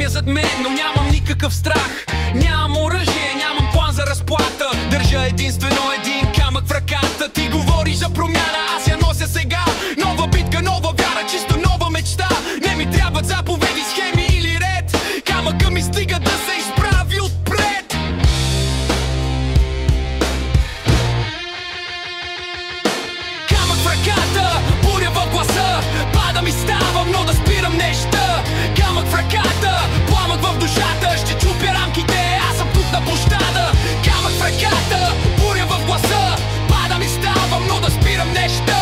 стоя зад мен, но нямам никакъв страх. Нямам оръжие, нямам план за разплата. Държа единствено един камък в ръката. Ти говориш за промяна, аз я нося сега. Нова битка, нова вяра, чисто нова мечта. Не ми трябват заповеди, схеми или ред. Камъка ми стига да се изправи отпред. Камък в ръката, буря в гласа. Падам и ставам, но да спирам неща. Камък в ръката, пламък в душата. Ще чупя рамките, аз съм тук на площада. Камък в ръката, буря в гласа. Падам и ставам, но да спирам неща.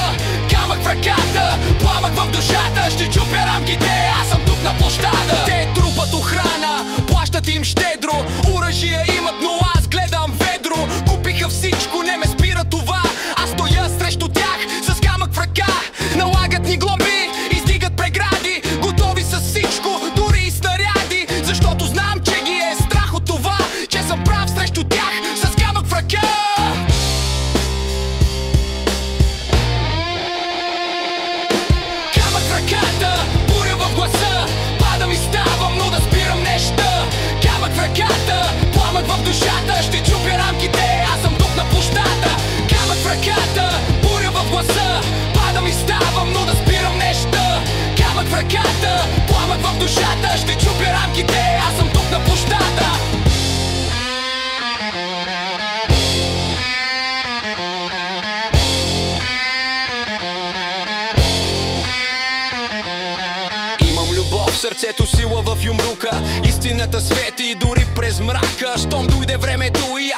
Камък в ръката, пламък в душата. Ще чупя рамките, аз съм тук на площада. Те трупат охрана, плащат им щедро. Оръжия имат, но аз гледам ведро. Купиха всичко, не ме спира това. Аз стоя срещу тях с камък в ръка. Налагат ни глоби, издигат прегради. Готови с всичко, дори и снаряди. Защото знам, че ги е страх от това, че съм прав срещу тях с камък в ръка. Камък в ръката, буря в гласа. Падам и ставам, но да спирам неща. Камък в ръката, пламък в душата. Ще чупя рамките, аз съм тук на площада. Камък в ръката, буря в гласа. Падам и ставам, но да спирам неща. Камък в ръката, пламък в душата. Ще чупя рамките, аз съм тук на площада. Имам любов в сърцето, сила в юмрука. Истината свети дори през мрака. Щом дойде времето и